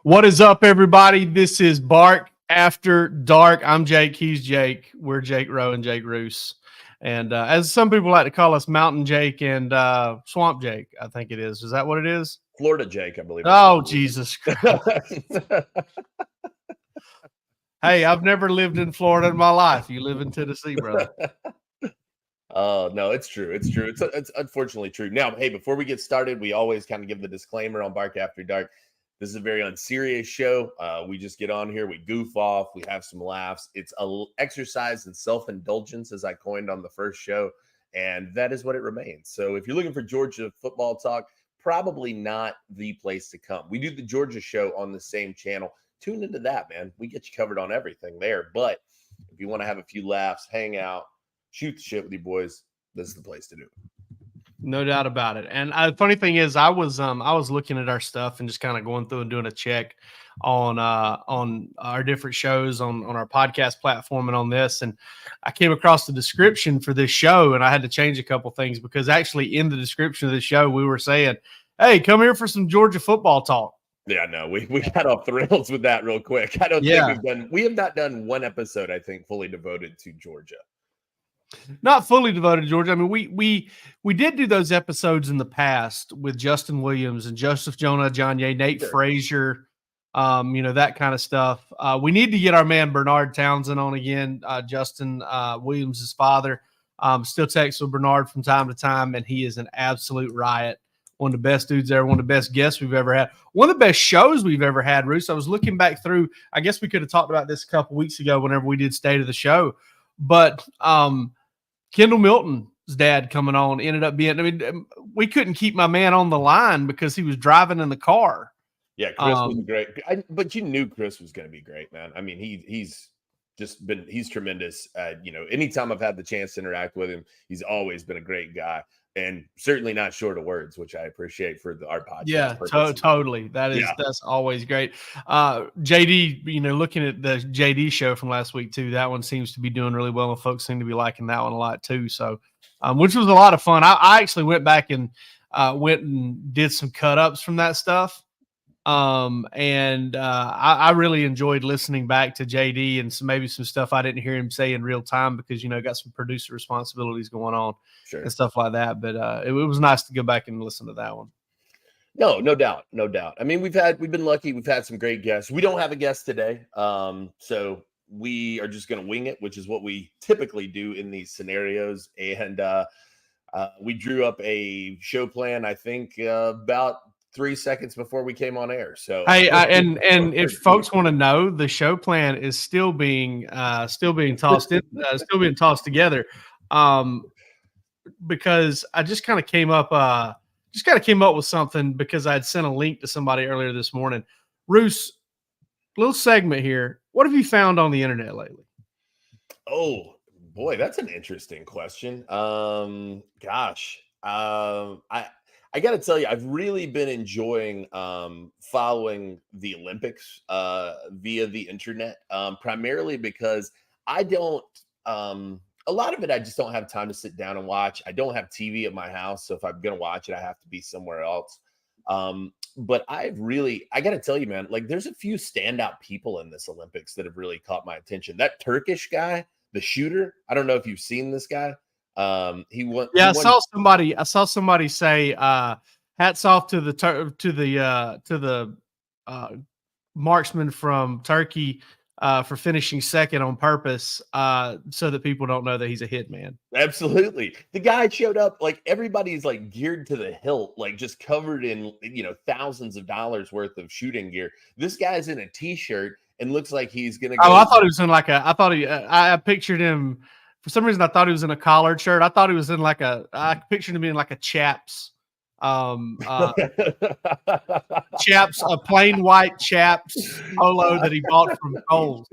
What is up, everybody? This is Bark After Dark. I'm Jake. He's Jake. We're Jake Rowe and Jake Roos. And as some people like to call us, Mountain Jake and Swamp Jake, I think it is. Is that what it is? Florida Jake, I believe. Oh, Jesus Christ. Hey, I've never lived in Florida in my life. You live in Tennessee, brother. Oh, no, it's true. It's true. It's unfortunately true. Now, hey, before we get started, we always kind of give the disclaimer on Bark After Dark. This is a very unserious show. We just get on here, we goof off, we have some laughs. It's a exercise in self-indulgence, as I coined on the first show, and that is what it remains. So if you're looking for Georgia football talk, probably not the place to come. We do the Georgia show on the same channel. Tune into that, man. We get you covered on everything there. But if you want to have a few laughs, hang out, shoot the shit with you boys, this is the place to do it. No doubt about it. And the funny thing is, I was looking at our stuff and just kind of going through and doing a check on our different shows on our podcast platform and on this, and I came across the description for this show, and I had to change a couple things because actually in the description of the show we were saying, "Hey, come here for some Georgia football talk." Yeah, no, we got off the rails with that real quick. I don't think we have not done one episode, I think, fully devoted to Georgia. Not fully devoted to Georgia. I mean, we did do those episodes in the past with Justin Williams and Joseph Jonah, John Ye, Nate Frazier, that kind of stuff. We need to get our man Bernard Townsend on again. Justin Williams' father still texts with Bernard from time to time, and he is an absolute riot. One of the best dudes ever, one of the best guests we've ever had, one of the best shows we've ever had, Roos. I was looking back through, I guess we could have talked about this a couple weeks ago whenever we did State of the Show, but Kendall Milton's dad coming on ended up being, I mean, we couldn't keep my man on the line because he was driving in the car. Yeah, Chris was great. But you knew Chris was going to be great, man. I mean, he's tremendous. Anytime I've had the chance to interact with him, he's always been a great guy and certainly not short of words, which I appreciate for our podcast. Yeah, totally. That's always great. JD, looking at the JD show from last week too, that one seems to be doing really well, and folks seem to be liking that one a lot too. So, which was a lot of fun. I actually went back and went and did some cut ups from that stuff. I really enjoyed listening back to JD and maybe some stuff I didn't hear him say in real time because, got some producer responsibilities going on and stuff like that. But it was nice to go back and listen to that one. No doubt. I mean, we've been lucky. We've had some great guests. We don't have a guest today. So we are just going to wing it, which is what we typically do in these scenarios. And we drew up a show plan, I think, about 3 seconds before we came on air. So hey, and if folks want to know, the show plan is still being tossed together. Because I just kind of came up with something because I'd sent a link to somebody earlier this morning. Roos, little segment here. What have you found on the internet lately? Oh boy, that's an interesting question. I got to tell you, I've really been enjoying following the Olympics via the internet, primarily because I don't a lot of it, I just don't have time to sit down and watch. I don't have TV at my house. So if I'm going to watch it, I have to be somewhere else. But I got to tell you, man, like there's a few standout people in this Olympics that have really caught my attention. That Turkish guy, the shooter, I don't know if you've seen this guy. I saw somebody say hats off to the marksman from Turkey for finishing second on purpose so that people don't know that he's a hitman. Absolutely. The guy showed up, like everybody's like geared to the hilt, like just covered in thousands of dollars worth of shooting gear. This guy's in a t-shirt and looks like he's gonna go. I thought he was in I pictured him. For some reason, I thought he was in a collared shirt. I thought he was in I pictured him in like a Chaps, Chaps, a plain white Chaps polo that he bought from Kohl's.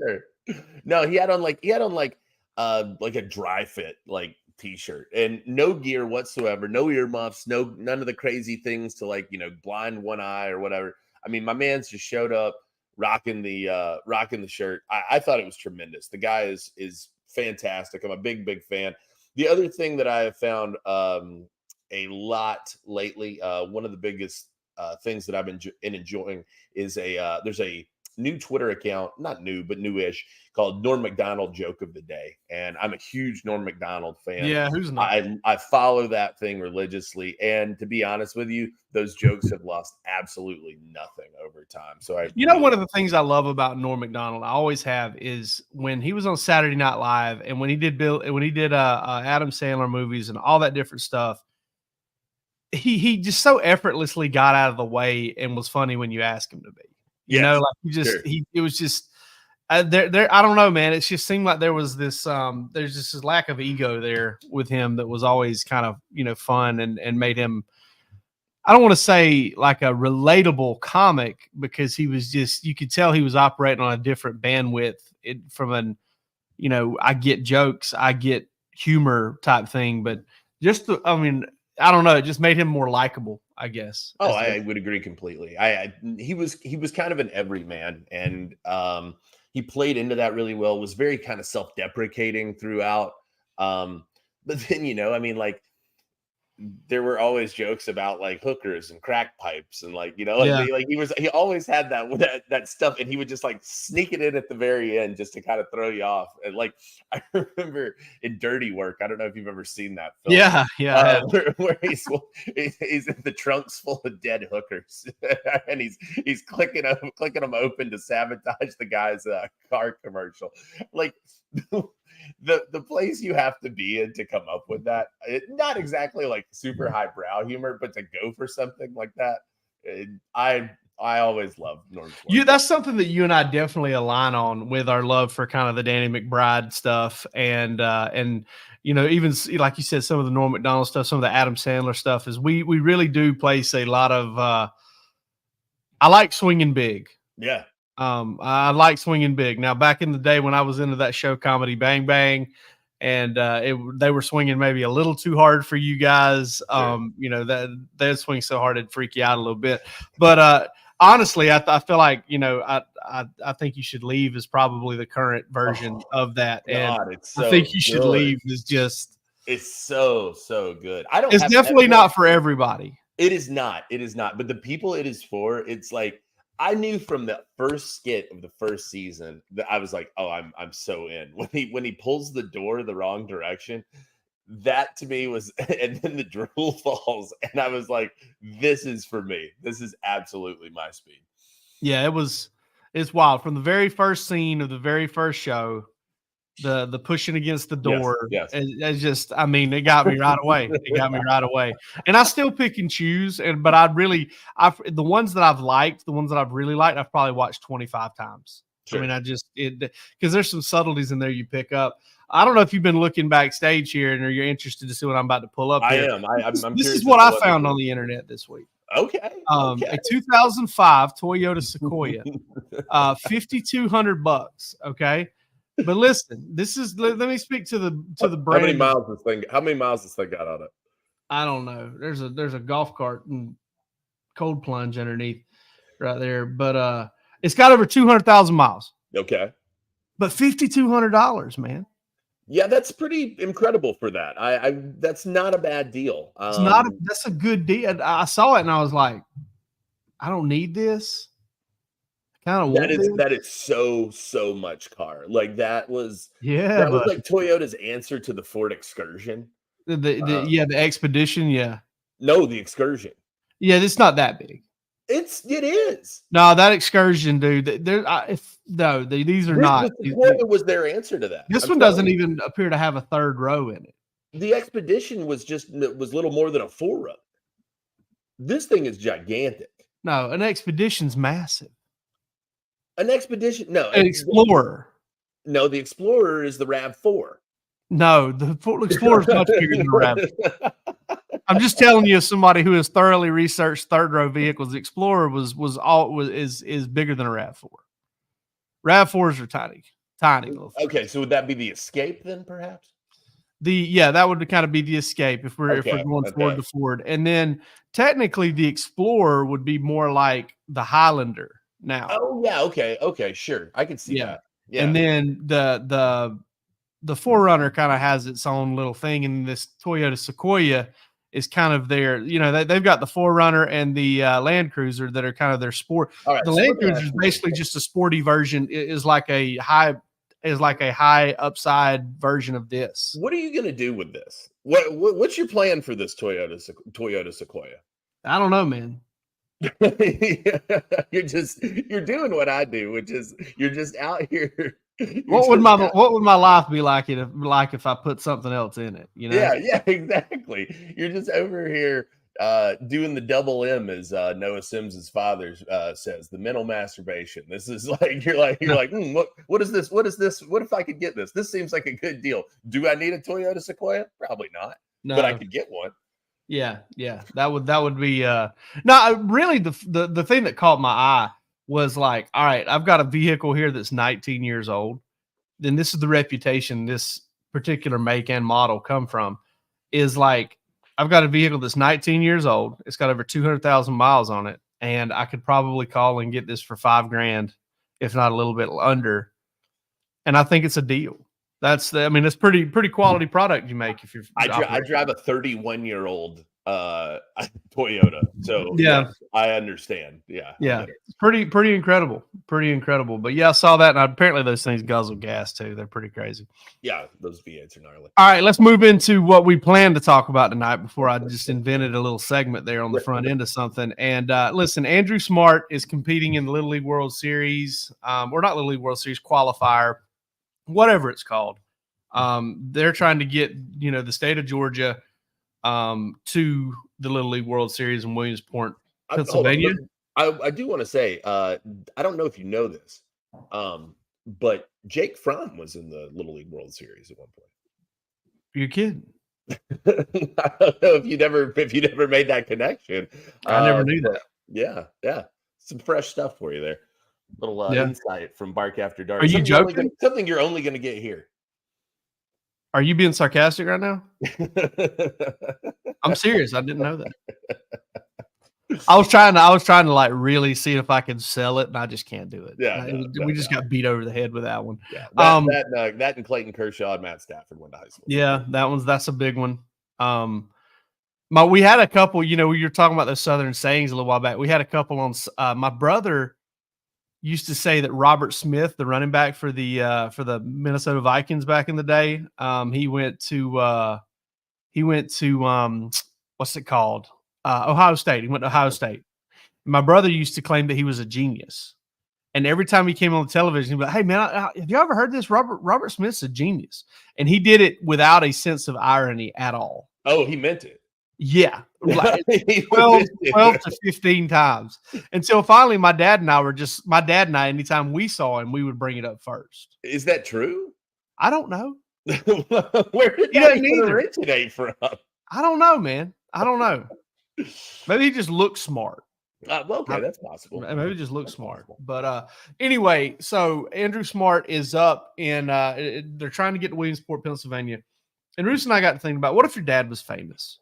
No, he had on a dry fit like t-shirt and no gear whatsoever, no earmuffs, none of the crazy things to blind one eye or whatever. I mean, my man's just showed up rocking the shirt. I thought it was tremendous. The guy is fantastic. I'm a big fan. The other thing that I have found a lot lately, one of the biggest things that I've been enjoying is there's a new Twitter account, not new, but newish, called Norm Macdonald Joke of the Day. And I'm a huge Norm Macdonald fan. Yeah, who's not? I follow that thing religiously. And to be honest with you, those jokes have lost absolutely nothing over time. So one of the things I love about Norm Macdonald, I always have, is when he was on Saturday Night Live and when he did Adam Sandler movies and all that different stuff, he just so effortlessly got out of the way and was funny when you ask him to be. It was just there. I don't know, man. It just seemed like there was this there's just this lack of ego there with him that was always kind of fun and made him, I don't want to say like a relatable comic, because he was just, you could tell he was operating on a different bandwidth from an, I get jokes, I get humor type thing, but I don't know. It just made him more likable, I guess. Oh, I would agree completely. He was kind of an everyman, and he played into that really well. Was very kind of self-deprecating throughout. But then, like, there were always jokes about like hookers and crack pipes and he always had that stuff, and he would just like sneak it in at the very end just to kind of throw you off. And like, I remember in Dirty Work, I don't know if you've ever seen that film. Yeah. Where he's in the trunks full of dead hookers and he's clicking them open to sabotage the guy's car commercial. Like, the place you have to be in to come up with that, not exactly like super highbrow humor, but to go for something like that, I always love Norm. That's something that you and I definitely align on, with our love for kind of the Danny McBride stuff, and even like you said, some of the Norm Macdonald stuff, some of the Adam Sandler stuff, is we really do place a lot of. I like swinging big. Yeah. I like swinging big. Now, back in the day when I was into that show, Comedy Bang Bang, and they were swinging maybe a little too hard for you guys. Sure. That they'd swing so hard it'd freak you out a little bit. But honestly, I feel like I think You Should Leave is probably the current version of that. God, and it's so I think You Should good. Leave is just. It's so good. It's definitely not for everybody. It is not. It is not. But the people it is for, it's like, I knew from the first skit of the first season that I was like, oh, I'm so in. When he pulls the door the wrong direction, that to me was, and then the drool falls, and I was like, this is for me. This is absolutely my speed. Yeah, it's wild. From the very first scene of the very first show, the pushing against the door. Yes. It's just, it got me right away. It got me right away. And I still pick and choose. But the ones that I've liked, the ones that I've really liked, I've probably watched 25 times. Sure. Because there's some subtleties in there you pick up. I don't know if you've been looking backstage here and you're interested to see what I'm about to pull up here. I am. This is what I found on the internet this week. Okay. A 2005 Toyota Sequoia, $5,200. Okay. But listen, let me speak to the brand. How many miles this thing got on it? I don't know. There's a golf cart and cold plunge underneath right there, but it's got over 200,000 miles. Okay. But $5,200, man. Yeah, that's pretty incredible for that. That's not a bad deal. That's a good deal. I saw it and I was like, I don't need this. That is so much car. Like that was like Toyota's answer to the Ford Excursion. The Expedition. Yeah. No, the Excursion. Yeah, it's not that big. It is. No, that Excursion, dude. These are not. It was their answer to that. This one doesn't even appear to have a third row in it. The Expedition was little more than a 4-row. This thing is gigantic. No, an Expedition's massive. An Expedition, no. An Explorer. No, the Explorer is the RAV4. No, the Explorer is much bigger than the RAV4. I'm just telling you, as somebody who has thoroughly researched third row vehicles, the Explorer is bigger than a RAV4. RAV4s are tiny little things. Okay, so would that be the Escape then, perhaps? That would kind of be the Escape if we're going Ford to Ford, and then technically the Explorer would be more like the Highlander now. Oh yeah, okay, sure, I can see that. Yeah, and then the 4Runner kind of has its own little thing, and this Toyota Sequoia is kind of their, they've got the 4Runner and the Land Cruiser that are kind of their sport. All right, the so Land Cruiser is basically just a sporty version, is like a high upside version of this. What are you going to do with this? What's your plan for this Toyota Sequoia? I don't know, man. You're doing what I do, which is you're just out here. What would my life be like if I put something else in it? Yeah, exactly. You're just over here doing the double M, as Noah Sims's father says, the mental masturbation. This is like you're like what is this? What is this? What if I could get this? This seems like a good deal. Do I need a Toyota Sequoia? Probably not. No. But I could get one. Yeah. That would be no, really the thing that caught my eye was like, all right, I've got a vehicle here that's 19 years old. Then this is the reputation this particular make and model come from, is like, I've got a vehicle that's 19 years old. It's got over 200,000 miles on it. And I could probably call and get this for $5,000, if not a little bit under. And I think it's a deal. It's pretty quality product you make if you're. I drive a 31-year-old Toyota, so yeah, I understand. Yeah, it's pretty incredible, But yeah, I saw that, and apparently those things guzzle gas too. They're pretty crazy. Yeah, those V8s are gnarly. All right, let's move into what we plan to talk about tonight. Before I just invented a little segment there on the front end of something. And listen, Andrew Smart is competing in the Little League World Series, or not Little League World Series qualifier, whatever it's called. They're trying to get the state of Georgia to the Little League World Series in Williamsport, Pennsylvania. I do want to say, I don't know if you know this, but Jake Fromm was in the Little League World Series at one point. You're kidding. I don't know if you never made that connection. I never knew that. Yeah. Some fresh stuff for you there. Little insight from Bark After Dark. Are you joking? Something you're only going to get here. Are you being sarcastic right now? I'm serious. I didn't know that. I was trying to like really see if I could sell it, and I just can't do it. We just got beat over the head with that one. Yeah, that and Clayton Kershaw and Matt Stafford went to high school. Yeah, that's a big one. We had a couple. We were talking about those Southern sayings a little while back. We had a couple on. My brother used to say that Robert Smith, the running back for the Minnesota Vikings back in the day, he went to what's it called? Ohio State. He went to Ohio State. My brother used to claim that he was a genius. And every time he came on the television, he'd be like, "Hey, man, have you ever heard this? Robert Smith's a genius." And he did it without a sense of irony at all. Oh, he meant it. Yeah, like 12 to 15 times. Until finally my dad and I, anytime we saw him, we would bring it up first. Is that true? I don't know. Where did that even originate from? I don't know, man. I don't know. Maybe he just looks smart. Okay, that's possible. Maybe he just looks smart. But anyway, so Andrew Smart is up in they're trying to get to Williamsport, Pennsylvania. And Roos and I got to think about, what if your dad was famous?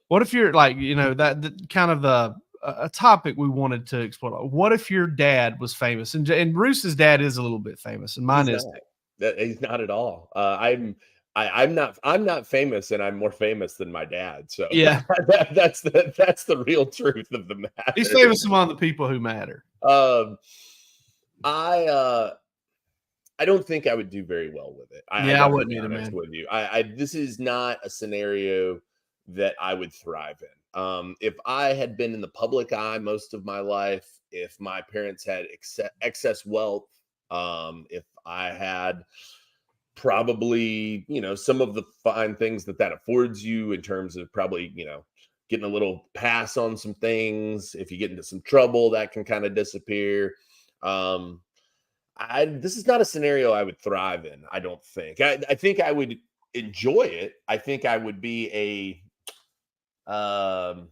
What if you're like, that kind of a topic we wanted to explore. What if your dad was famous? And Roos's dad is a little bit famous, and mine is. He's not at all. I'm not famous, and I'm more famous than my dad. So yeah, that's the real truth of the matter. He's famous among the people who matter. I don't think I would do very well with it. I wouldn't either, man. With you, this is not a scenario that I would thrive in. If I had been in the public eye most of my life, if my parents had excess wealth, if I had probably, some of the fine things that affords you in terms of probably, getting a little pass on some things. If you get into some trouble, that can kind of disappear. This is not a scenario I would thrive in. I don't think. I think I would enjoy it. I think I would be I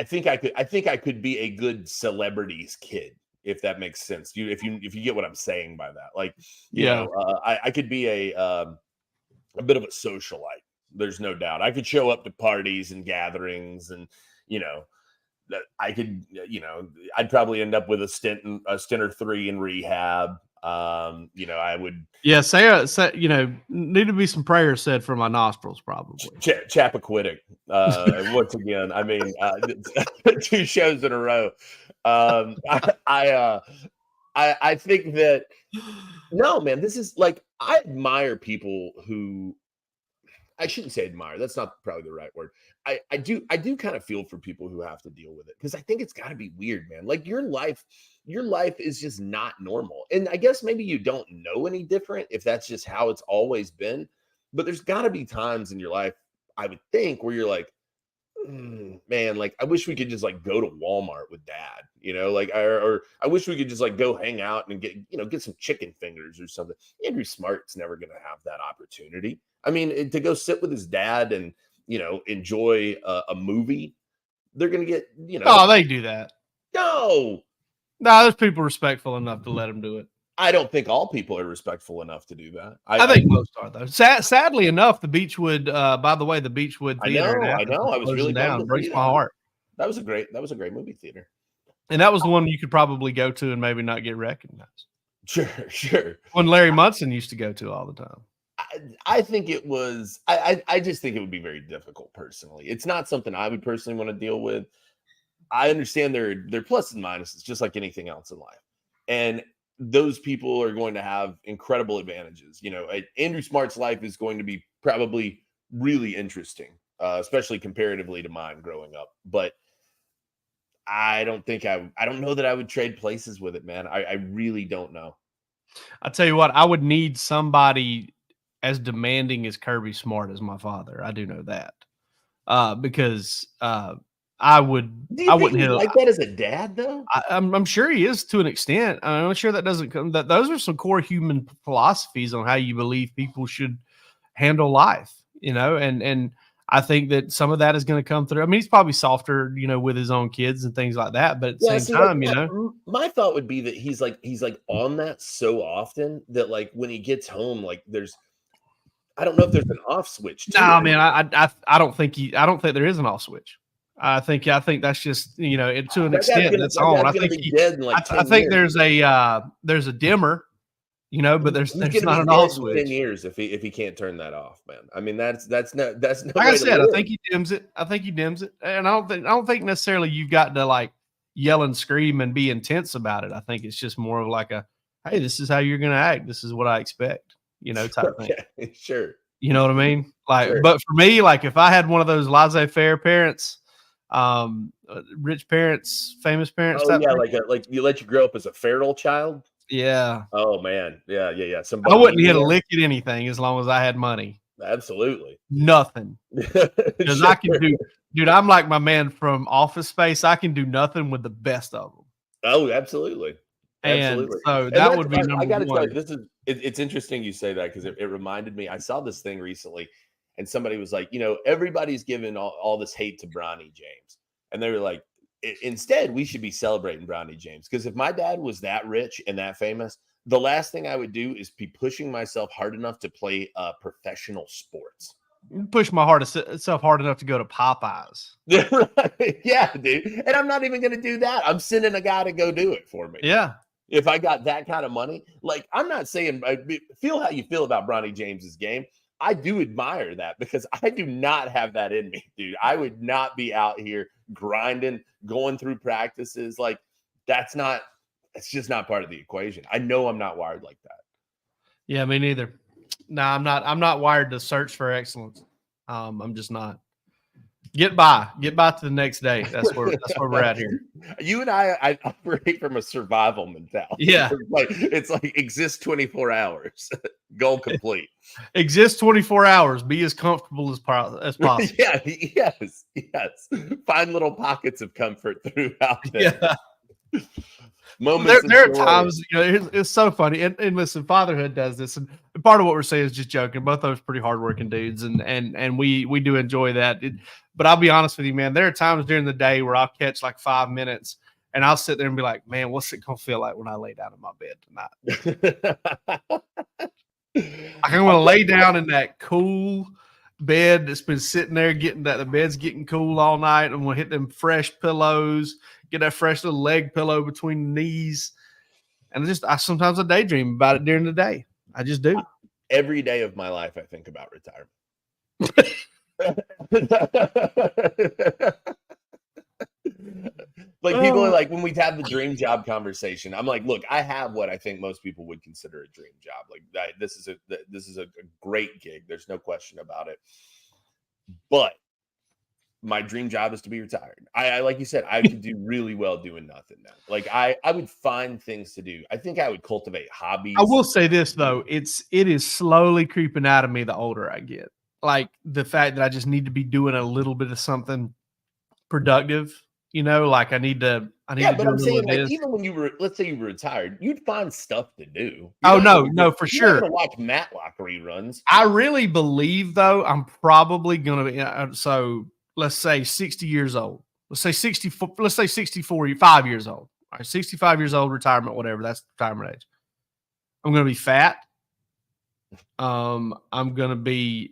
think I could be a good celebrity's kid, if that makes sense. If you get what I'm saying by that, like, I could be a bit of a socialite. There's no doubt. I could show up to parties and gatherings, and that I could, I'd probably end up with a stint or three in rehab. I would. Yeah, say, need to be some prayers said for my nostrils, probably. Chappaquiddick. Once again, I mean, 2 shows in a row. I think that no, man, this is like I admire people who I shouldn't say admire. That's not probably the right word. I do kind of feel for people who have to deal with it because I think it's got to be weird, man. Like your life is just not normal. And I guess maybe you don't know any different if that's just how it's always been. But there's got to be times in your life, I would think, where you're like, man, like I wish we could just like go to Walmart with dad, or I wish we could just like go hang out and get some chicken fingers or something. Andrew Smart's never going to have that opportunity. I mean, to go sit with his dad and enjoy a movie, they're going to get Oh, they do that. No, there's people respectful enough to let them do it. I don't think all people are respectful enough to do that. I think most are, though. Sadly enough, the Beechwood. By the way, the Beechwood Theater. I know. I was really down. Breaks my heart. That was a great movie theater, and that was the one you could probably go to and maybe not get recognized. Sure. One Larry Munson used to go to all the time. I think it was. I just think it would be very difficult. Personally, it's not something I would personally want to deal with. I understand their pluses and minuses, just like anything else in life, and those people are going to have incredible advantages. Andrew Smart's life is going to be probably really interesting, especially comparatively to mine growing up. But I don't know that I would trade places with it, man. I really don't know. I'll tell you what, I would need somebody as demanding as Kirby Smart as my father. I do know that. Because I wouldn't hit like that as a dad, though. I'm sure he is to an extent. I'm sure that doesn't come. That those are some core human philosophies on how you believe people should handle life. And I think that some of that is going to come through. I mean, he's probably softer, with his own kids and things like that. But at the same time, my thought would be that he's like on that so often that like when he gets home, like I don't know if there's an off switch. No, man, I don't think there is an off switch. I think that's just to an extent that's on. I think there's a dimmer, but there's not an off switch. 10 years if he can't turn that off, man. I mean that's no. Like I said, I think he dims it. And I don't think necessarily you've got to like yell and scream and be intense about it. I think it's just more of like hey, this is how you're going to act. This is what I expect, type thing. Sure. You know what I mean? Like, sure. But for me, like if I had one of those laissez-faire parents, rich parents, famous parents. Oh yeah, like you let you grow up as a feral child. Yeah. Oh man. Yeah. I wouldn't hit a lick at anything as long as I had money. Absolutely. Nothing. Because I can do, dude. I'm like my man from Office Space. I can do nothing with the best of them. Oh, absolutely. And so that would be number one. I got to tell you, it's interesting you say that because it reminded me. I saw this thing recently. And somebody was like, everybody's giving all this hate to Bronny James. And they were like, instead, we should be celebrating Bronny James. Because if my dad was that rich and that famous, the last thing I would do is be pushing myself hard enough to play professional sports. Push my self hard enough to go to Popeyes. Yeah, dude. And I'm not even going to do that. I'm sending a guy to go do it for me. Yeah. If I got that kind of money, like I'm not saying feel how you feel about Bronny James's game. I do admire that because I do not have that in me, dude. I would not be out here grinding, going through practices. Like it's just not part of the equation. I know I'm not wired like that. Yeah, me neither. No, I'm not wired to search for excellence. I'm just not. Get by to the next day. That's where we're at here. You and I operate from a survival mentality. Yeah. It's like exist 24 hours, goal complete. Exist 24 hours. Be as comfortable as possible. Yeah. Yes. Find little pockets of comfort throughout it. Yeah. Moments. There are times, it's so funny. And listen, fatherhood does this. And part of what we're saying is just joking. Both of us pretty hardworking dudes. And we do enjoy that. But I'll be honest with you, man, there are times during the day where I'll catch like 5 minutes and I'll sit there and be like, man, what's it going to feel like when I lay down in my bed tonight? I'm going to lay down in that cool bed that's been sitting there the bed's getting cool all night. And we'll hit them fresh pillows, get that fresh little leg pillow between the knees And I sometimes I daydream about it during the day. I just do. Every day of my life, I think about retirement. Like people are like, when we have the dream job conversation, I'm like, look, I have what I think most people would consider a dream job. Like this is a great gig. There's no question about it. But my dream job is to be retired. I like you said, I could do really well doing nothing now. Like I would find things to do. I think I would cultivate hobbies. I will say this though, it is slowly creeping out of me the older I get. Like the fact that I just need to be doing a little bit of something productive. Like I need to. But I'm saying, like, even when you were, let's say you were retired, you'd find stuff to do. No, for sure. You're not gonna watch Matlock reruns. I really believe though, I'm probably gonna be. So let's say 60 years old. Let's say 64. Let's say 64. 5 years old. All right, 65 years old, retirement, whatever. That's the retirement age. I'm gonna be fat. I'm gonna be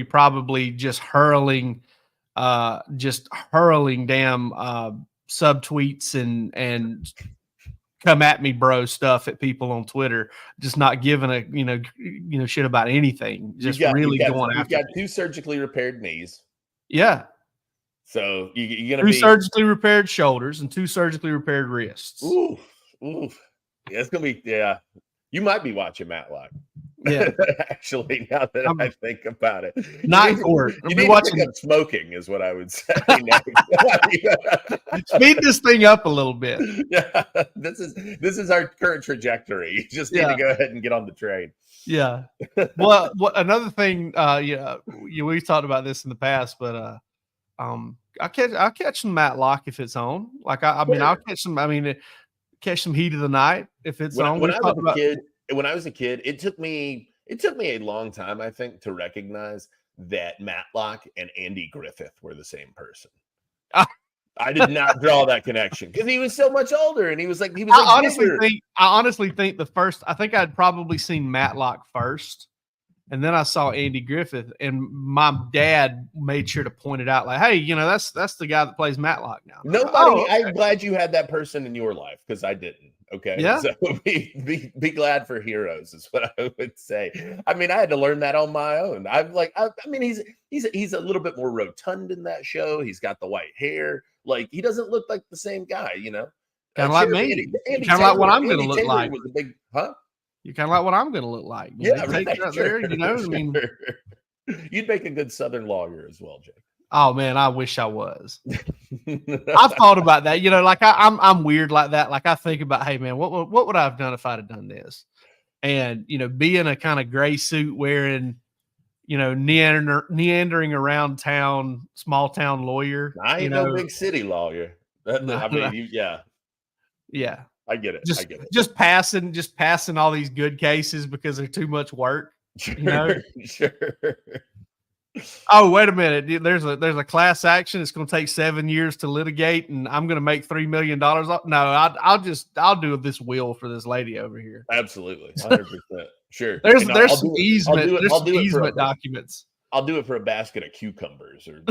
probably just hurling damn subtweets and come at me, bro, stuff at people on Twitter, just not giving a shit about anything. Just going after. You've got 2 surgically repaired knees. Yeah. So you're gonna 2 be surgically repaired shoulders and 2 surgically repaired wrists. Ooh. Yeah, it's gonna be. Yeah, you might be watching Matlock. Yeah, actually, now that I think about it, Night Court. You need to watching up smoking, is what I would say. Speed this thing up a little bit. Yeah, this is our current trajectory. You just need to go ahead and get on the train. Yeah. Well, another thing, we've talked about this in the past, but I'll catch some Matlock if it's on. Like I'll catch some. Catch some heat of the night if it's on. When I was a kid, it took me a long time, I think, to recognize that Matlock and Andy Griffith were the same person. I did not draw that connection because he was so much older, and he was. I honestly think I'd probably seen Matlock first, and then I saw Andy Griffith, and my dad made sure to point it out, like, hey, that's the guy that plays Matlock now. I'm glad you had that person in your life because I didn't. Okay. Yeah. So be glad for heroes is what I would say. I had to learn that on my own. He's a little bit more rotund in that show. He's got the white hair. Like he doesn't look like the same guy, Kind of like me. Kind of like what I'm going to look like. Was a big, huh? You're kind of like what I'm going to look like. You'd make a good Southern lawyer as well, Jake. Oh man, I wish I was. I've thought about that. Like I'm weird like that. Like I think about, hey man, what would I have done if I'd have done this? And being a kind of gray suit wearing, meandering around town, small town lawyer. I ain't no big city lawyer. Yeah. I get it. Just passing all these good cases because they're too much work. Sure. Oh, wait a minute. There's a class action. It's going to take 7 years to litigate, and I'm going to make $3 million. No, I'll do this will for this lady over here. Absolutely, 100%. Sure. There's some easement. There's some easement documents. I'll do it for a basket of cucumbers, or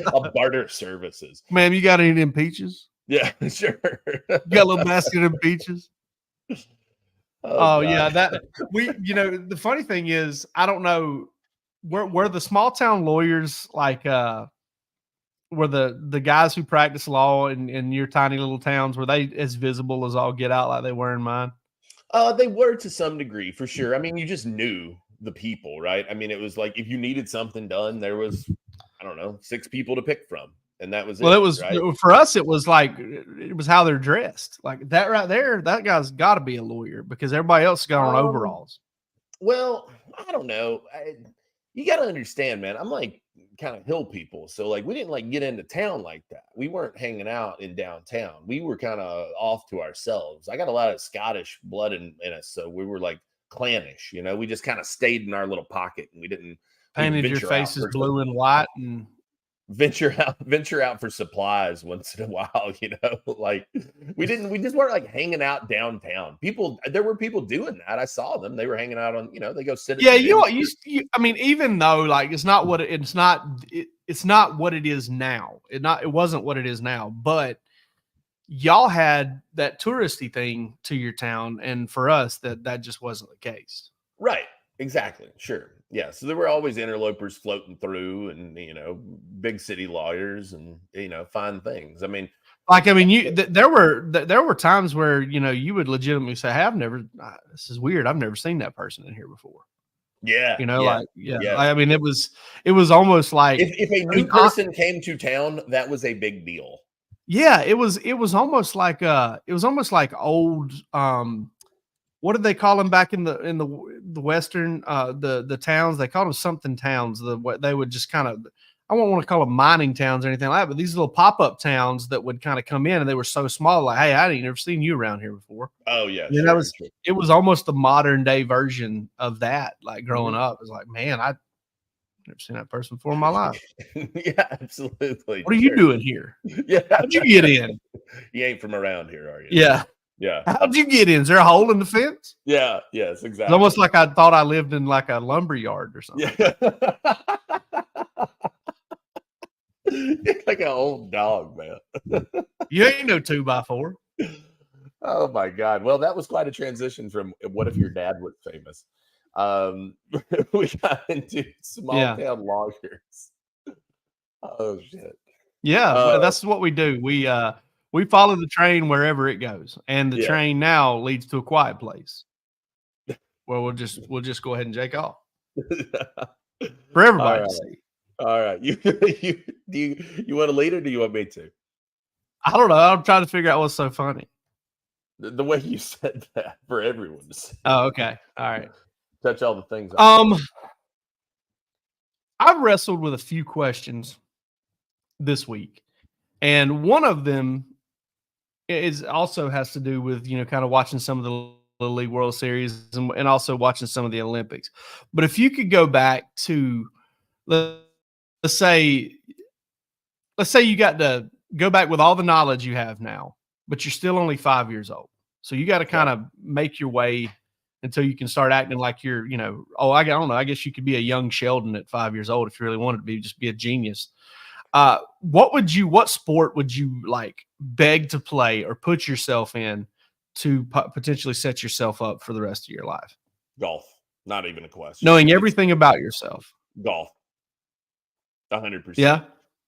I'll barter services. Ma'am, you got any of them peaches? Yeah, sure. You got a little basket of peaches. Oh yeah, the funny thing is, I don't know. Were the small town lawyers like were the guys who practice law in your tiny little towns, were they as visible as all get out like they were in mine? They were to some degree, for sure. You just knew the people, right? It was like if you needed something done, there was, 6 people to pick from, and that was it was right? For us. It was how they're dressed. Like that right there. That guy's got to be a lawyer because everybody else got on overalls. Well, I don't know. You got to understand, man, I'm like kind of hill people. So like, we didn't like get into town like that. We weren't hanging out in downtown. We were kind of off to ourselves. I got a lot of Scottish blood in us. So we were like clannish, we just kind of stayed in our little pocket and we didn't painted your faces blue and white and venture out for supplies once in a while, like we just weren't like hanging out downtown. There were people doing that. I saw them. They were hanging out on, they go sit. Yeah. Even though like, it's not what it is now. It wasn't what it is now, but y'all had that touristy thing to your town, and for us, that just wasn't the case. Right. Exactly. Sure. Yeah. So there were always interlopers floating through, and big city lawyers, and fine things. I mean, Like, I mean, there were times where you would legitimately say, "Hey, this is weird. I've never seen that person in here before." yeah. I mean, it was almost like if a new person came to town, that was a big deal. Yeah, it was almost like old what did they call them back in the western the towns? They called them something towns. They would just kind of, I won't want to call them mining towns or anything like that, but these little pop-up towns that would kind of come in, and they were so small, like, hey, I ain't never seen you around here before. Oh yeah. It was almost the modern day version of that. Like growing up, it was like, man, I've never seen that person before in my life. Yeah, absolutely. What are you doing here? Yeah. How'd you get in? You ain't from around here, are you? Yeah. Yeah. How'd you get in? Is there a hole in the fence? Yeah. Yes, exactly. It's almost like I thought I lived in like a lumber yard or something. Yeah. Like an old dog, man. You ain't no 2x4. Oh my God. Well, that was quite a transition from what if your dad was famous. We got into small town lawyers. Oh shit. Yeah, that's what we do. We follow the train wherever it goes, and the train now leads to a quiet place where we'll just go ahead and take off for everybody to see. All right, you want to lead, or do you want me to? I don't know. I'm trying to figure out what's so funny. The way you said that for everyone to see. Oh, okay. All right. Touch all the things. I've wrestled with a few questions this week, and one of them also has to do with kind of watching some of the Little League World Series and also watching some of the Olympics. But if you could go back to let's say you got to go back with all the knowledge you have now, but you're still only 5 years old, so you got to kind of make your way until you can start acting like you're, I don't know. I guess you could be a young Sheldon at 5 years old if you really wanted to be, just be a genius. What sport would you like beg to play or put yourself in to potentially set yourself up for the rest of your life? Golf. Not even a question. Knowing everything about yourself. Golf. 100%. Yeah.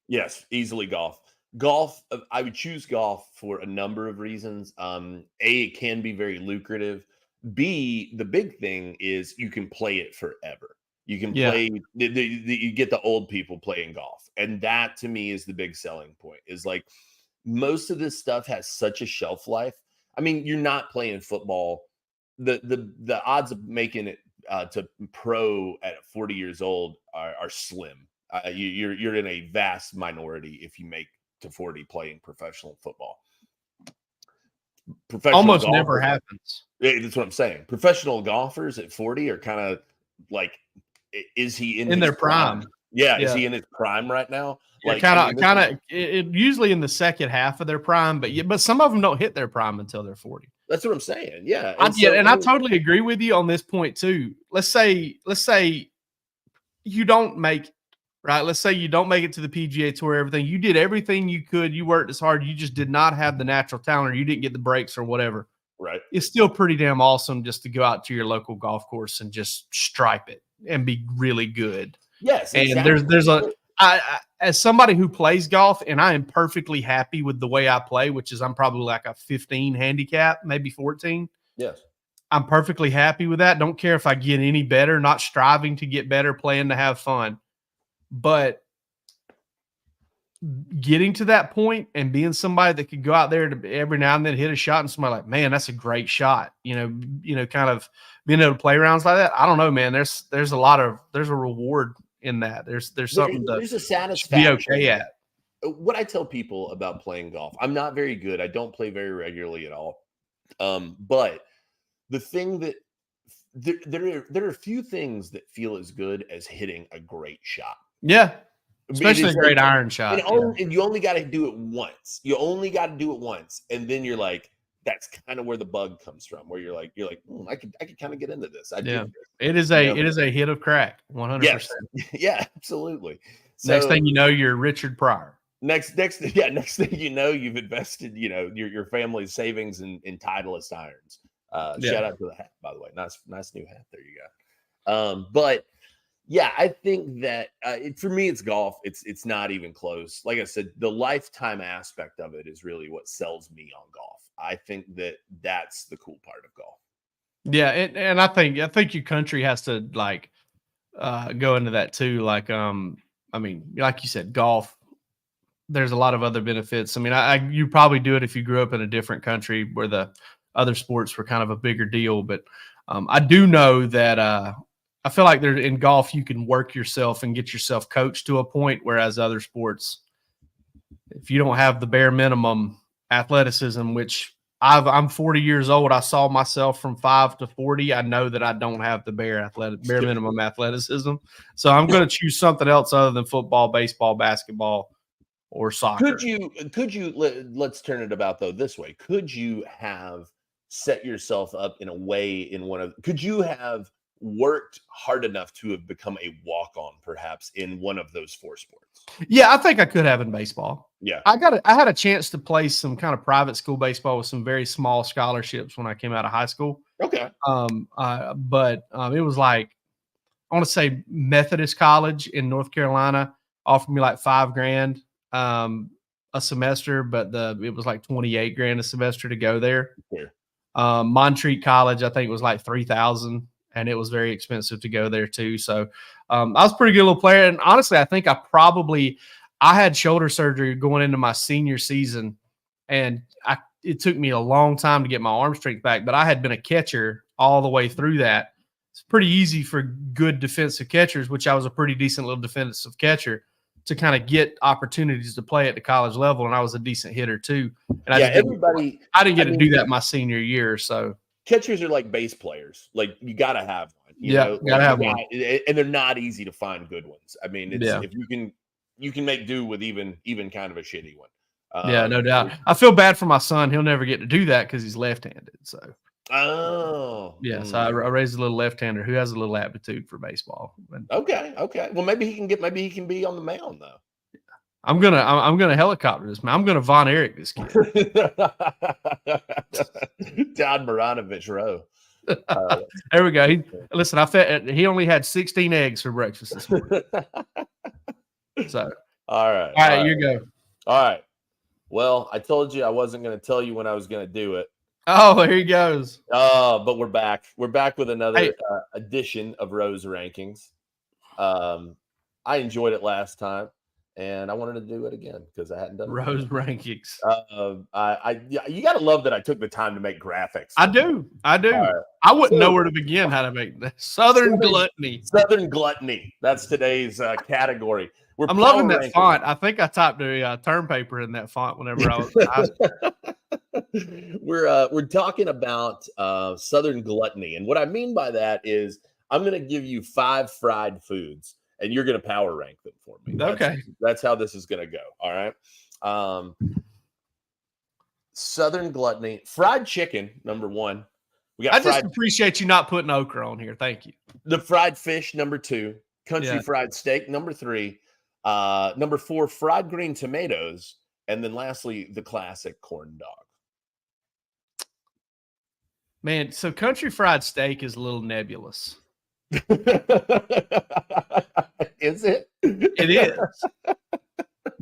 Yes. Easily golf. Golf. I would choose golf for a number of reasons. A, it can be very lucrative. B, the big thing is you can play it forever. You can play, you get the old people playing golf. And that to me is the big selling point, is like most of this stuff has such a shelf life. I mean, you're not playing football. The odds of making it to pro at 40 years old are slim. You're in a vast minority if you make to 40 playing professional football. Almost never happens. That's what I'm saying. Professional golfers at 40 are kind of like, is he in their prime? Yeah, is he in his prime right now? Like, usually in the second half of their prime, but some of them don't hit their prime until they're 40. That's what I'm saying. Yeah, I totally agree with you on this point too. Let's say you don't make right. Let's say you don't make it to the PGA Tour. Everything you did, everything you could. You worked as hard. You just did not have the natural talent, or you didn't get the breaks, or whatever. Right. It's still pretty damn awesome just to go out to your local golf course and just stripe it and be really good. Yes. And exactly. As somebody who plays golf, and I am perfectly happy with the way I play, which is I'm probably like a 15 handicap, maybe 14. Yes. I'm perfectly happy with that. Don't care if I get any better, not striving to get better, playing to have fun. But getting to that point and being somebody that could go out there to every now and then hit a shot, and somebody like, man, that's a great shot. Kind of being able to play rounds like that. I don't know, man. There's a reward in that. There's something there's a satisfaction to be okay at. What I tell people about playing golf, I'm not very good. I don't play very regularly at all. But the thing that there are few things that feel as good as hitting a great shot. Yeah. Especially a great iron shot. And you only got to do it once. You only got to do it once. And then you're like, that's kind of where the bug comes from, where you're like, I could kind of get into this. It is a hit of crack. 100%. Yes. Yeah, absolutely. So, next thing you know, you're Richard Pryor. next thing you know, you've invested, your family's savings in Titleist irons. Shout out to the hat, by the way. Nice new hat there you got. But yeah, I think that for me, it's golf. It's not even close. Like I said, the lifetime aspect of it is really what sells me on golf. I think that's the cool part of golf. Yeah, and I think your country has to like go into that too. Like, I mean, like you said, golf. There's a lot of other benefits. I mean, you probably do it if you grew up in a different country where the other sports were kind of a bigger deal. But I do know that I feel like in golf you can work yourself and get yourself coached to a point, whereas other sports, if you don't have the bare minimum athleticism, which I'm 40 years old, I saw myself from 5 to 40. I know that I don't have the bare minimum athleticism, so I'm going to choose something else other than football, baseball, basketball, or soccer. Could you let's turn it about though this way. Could you have set yourself up in a way could you have worked hard enough to have become a walk-on perhaps in one of those 4 sports? Yeah, I think I could have in baseball. Yeah. I had a chance to play some kind of private school baseball with some very small scholarships when I came out of high school. Okay. But it was like, I want to say Methodist College in North Carolina offered me like $5,000 a semester, but it was like $28,000 a semester to go there. Sure. Montreat College, I think it was like $3,000, and it was very expensive to go there too. So I was a pretty good little player. And honestly, I think I had shoulder surgery going into my senior season, and it took me a long time to get my arm strength back, but I had been a catcher all the way through that. It's pretty easy for good defensive catchers, which I was a pretty decent little defensive catcher, to kind of get opportunities to play at the college level. And I was a decent hitter too. And I didn't get to do that my senior year. So catchers are like base players. Like you got to have one. Gotta have one. And they're not easy to find good ones. I mean, if you can make do with even kind of a shitty one. Yeah, no doubt. I feel bad for my son. He'll never get to do that because he's left-handed. So, yeah. So I raised a little left-hander who has a little aptitude for baseball. Okay. Well, maybe he can be on the mound though. I'm gonna helicopter this man. I'm gonna Von Erich this kid. Todd Maranovich Rowe. There we go. He only had 16 eggs for breakfast this morning. So, all right, you go. All right. Well, I told you I wasn't going to tell you when I was going to do it. Oh, there he goes. But we're back. We're back with another edition of Rose Rankings. I enjoyed it last time, and I wanted to do it again because I hadn't done Rose Rankings. You got to love that I took the time to make graphics. I do. Right. I wouldn't know where to begin how to make that. Southern Gluttony. Southern Gluttony. That's today's category. I'm loving that font. I think I typed a term paper in that font whenever I was. We're talking about Southern Gluttony, and what I mean by that is I'm going to give you 5 fried foods, and you're going to power rank them for me. That's how this is going to go. All right. Southern Gluttony, fried chicken, number 1. I just appreciate you not putting okra on here. Thank you. The fried fish, number 2. Country fried steak, number 3. Number 4, fried green tomatoes, and then lastly, the classic corn dog. Man, so country fried steak is a little nebulous. Is it? It is.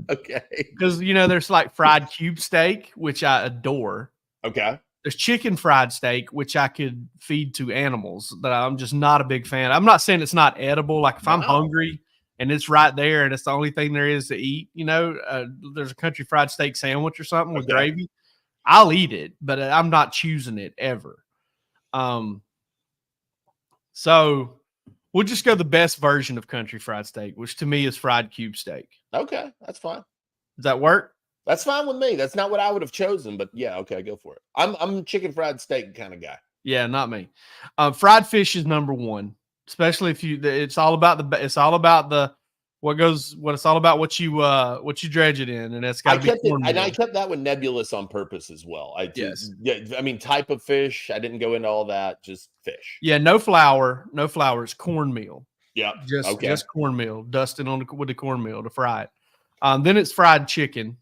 Okay. Because, there's like fried cube steak, which I adore. Okay. There's chicken fried steak, which I could feed to animals that I'm just not a big fan. I'm not saying it's not edible. Like if I'm hungry and it's right there and it's the only thing there is to eat, there's a country fried steak sandwich or something with gravy, I'll eat it, but I'm not choosing it ever. So we'll just go the best version of country fried steak, which to me is fried cube steak. Okay, that's fine. Does that work? That's fine with me. That's not what I would have chosen, but yeah, okay, go for it. I'm a chicken fried steak kind of guy. Yeah, not me. Fried fish is number 1, especially if it's all about what you dredge it in, and that's got to be. I kept that one nebulous on purpose as well. I mean, type of fish. I didn't go into all that. Just fish. Yeah, no flour. It's cornmeal. Yeah, just cornmeal, dusted with the cornmeal to fry it. Then it's fried chicken.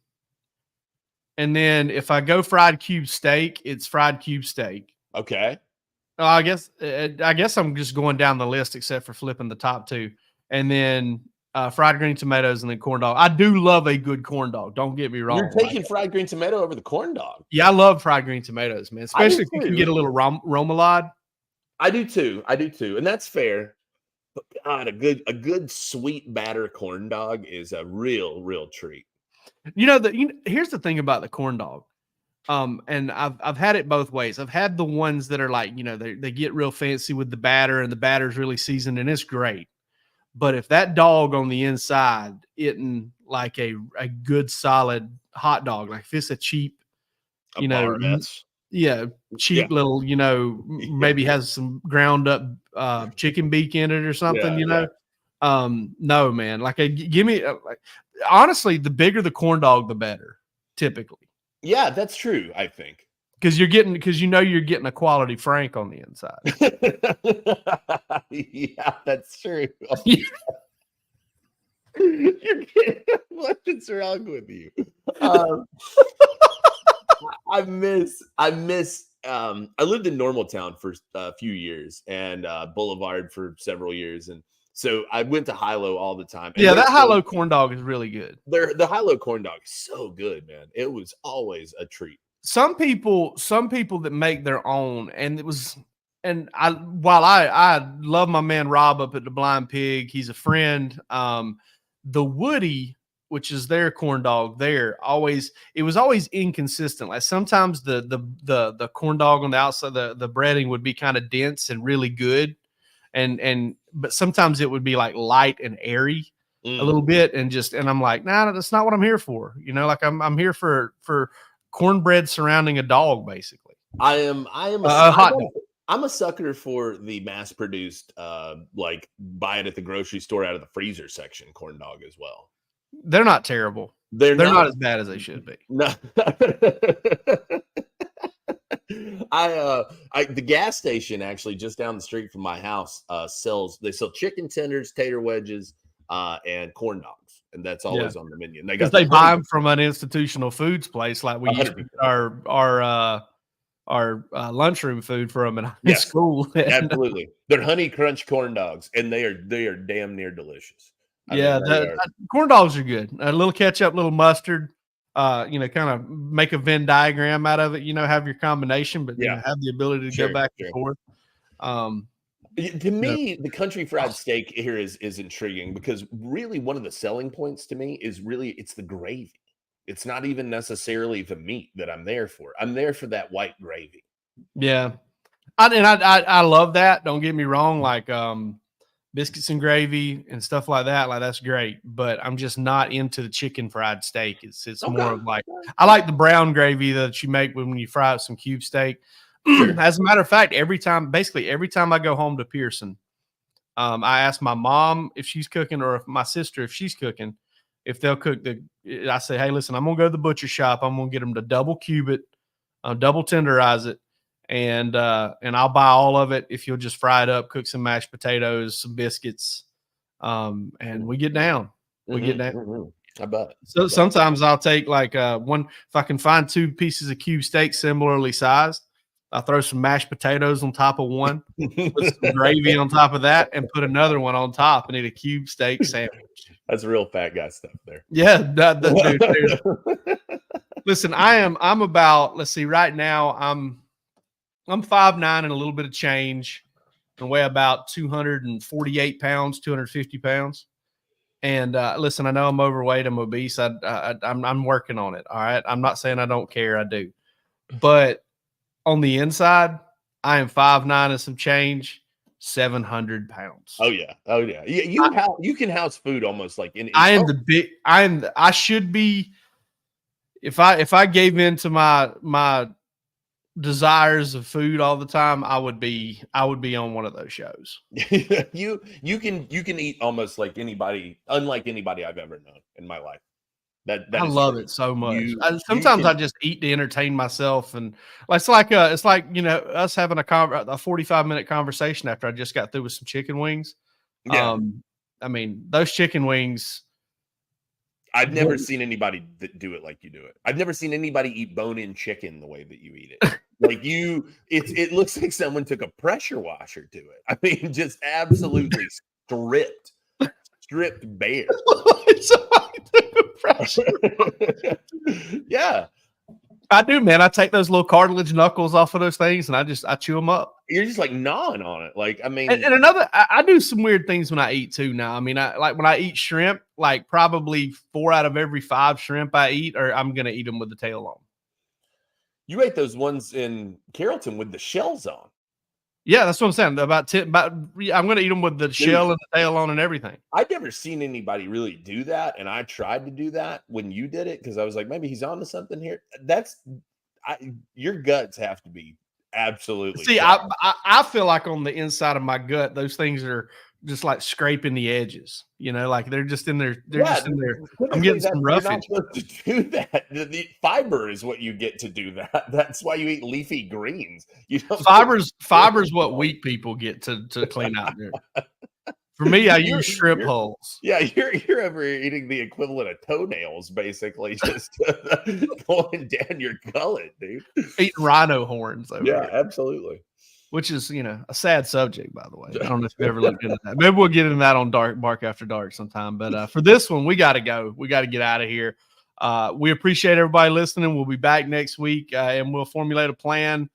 And then if I go fried cube steak, it's fried cube steak. Okay. I guess I'm just going down the list except for flipping the top two. And then fried green tomatoes and then corn dog. I do love a good corn dog. Don't get me wrong. You're taking fried green tomato over the corn dog. Yeah, I love fried green tomatoes, man. Especially if you can get a little remoulade. I do too. And that's fair. But God, a good sweet batter corn dog is a real treat. Here's the thing about the corn dog. And I've had it both ways. I've had the ones that are like, they get real fancy with the batter and the batter's really seasoned and it's great. But if that dog on the inside isn't like a good solid hot dog, like if it's a cheap, cheap little, maybe has some ground up chicken beak in it or something, no, man. Like give me honestly, the bigger the corn dog, the better, typically. Yeah, that's true, I think. Because you're getting a quality Frank on the inside. Yeah, that's true. What's wrong with you? I lived in Normaltown for a few years and Boulevard for several years, and so I went to Hilo all the time. And that Hilo corn dog is really good. The Hilo corn dog is so good, man. It was always a treat. Some people that make their own, while I love my man Rob up at the Blind Pig, he's a friend. The Woody, which is their corn dog, it was always inconsistent. Like sometimes the corn dog on the outside, the breading would be kind of dense and really good, but sometimes it would be like light and airy a little bit, and I'm like, nah, that's not what I'm here for. Like I'm here for cornbread surrounding a dog, basically. I am a hot dog. I'm a sucker for the mass-produced, like buy it at the grocery store out of the freezer section corn dog as well. They're not terrible. They're not as bad as they should be. No. The gas station actually just down the street from my house sell chicken tenders, tater wedges, and corn dogs. And that's always on the menu. And they buy them from an institutional foods place, like we used to get our lunchroom food from in school. Absolutely, they're Honey Crunch corn dogs, and they are damn near delicious. Corn dogs are good. A little ketchup, little mustard. Kind of make a Venn diagram out of it. Have your combination, but have the ability to go back and forth. To me, the country fried steak here is intriguing because really one of the selling points to me is really it's the gravy. It's not even necessarily the meat that I'm there for. I'm there for that white gravy. Yeah. I love that. Don't get me wrong. Like biscuits and gravy and stuff like that. Like that's great. But I'm just not into the chicken fried steak. It's more of like, I like the brown gravy that you make when you fry up some cube steak. Sure. As a matter of fact, every time I go home to Pearson, I ask my mom if she's cooking or if my sister, if she's cooking, if they'll cook I say, hey, listen, I'm going to go to the butcher shop. I'm going to get them to double cube it, double tenderize it. And I'll buy all of it. If you'll just fry it up, cook some mashed potatoes, some biscuits. And we get down. I bet. So sometimes I'll take like if I can find 2 pieces of cube steak similarly sized, I'll throw some mashed potatoes on top of one, put some gravy on top of that, and put another one on top and eat a cube steak sandwich. That's real fat guy stuff there. Yeah, dude. Listen, I'm about, let's see, right now I'm 5'9" and a little bit of change, and weigh about 248 pounds, 250 pounds. And listen, I know I'm overweight, I'm obese. I'm working on it. All right. I'm not saying I don't care. I do. But on the inside, I am 5'9" and some change, 700 pounds. Oh yeah. You can house food almost like I should be, if I gave in to my desires of food all the time, I would be on one of those shows. you can eat almost like anybody, unlike anybody I've ever known in my life. I love it so much. Sometimes I just eat to entertain myself, and it's like us having a 45-minute conversation after I just got through with some chicken wings. Yeah. I mean, those chicken wings. I've never seen anybody that do it like you do it. I've never seen anybody eat bone-in chicken the way that you eat it. Like it looks like someone took a pressure washer to it. I mean, just absolutely stripped bare. Yeah. I do, man. I take those little cartilage knuckles off of those things and I chew them up. You're just like gnawing on it. Like, I mean, and another, I do some weird things when I eat too now. I mean, I like when I eat shrimp, like probably 4 out of every 5 shrimp I eat, or I'm going to eat them with the tail on. You ate those ones in Carrollton with the shells on. Yeah, that's what I'm saying. I'm going to eat them with the shell and the tail on and everything. I've never seen anybody really do that, and I tried to do that when you did it because I was like, maybe he's on to something here. Your guts have to be absolutely. See, I feel like on the inside of my gut, those things are just like scraping the edges. You know, like they're just in there. They're just in there. I'm getting some roughage. You're not supposed to do that. The fiber is what you get to do that. That's why you eat leafy greens. You know, fiber's what weak people get to clean out there. For me, I use shrimp holes. Yeah, you're over eating the equivalent of toenails, basically, just going down your gullet, dude. Eating rhino horns. Yeah, absolutely. Which is, a sad subject, by the way. I don't know if you've ever looked into that. Maybe we'll get into that on Bark After Dark sometime. But for this one, we got to go. We got to get out of here. We appreciate everybody listening. We'll be back next week, and we'll formulate a plan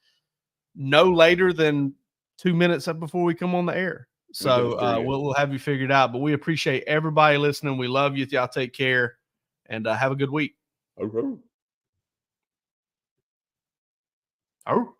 no later than 2 minutes before we come on the air. So we'll have you figured out. But we appreciate everybody listening. We love you. Y'all take care, and have a good week. Okay. Oh.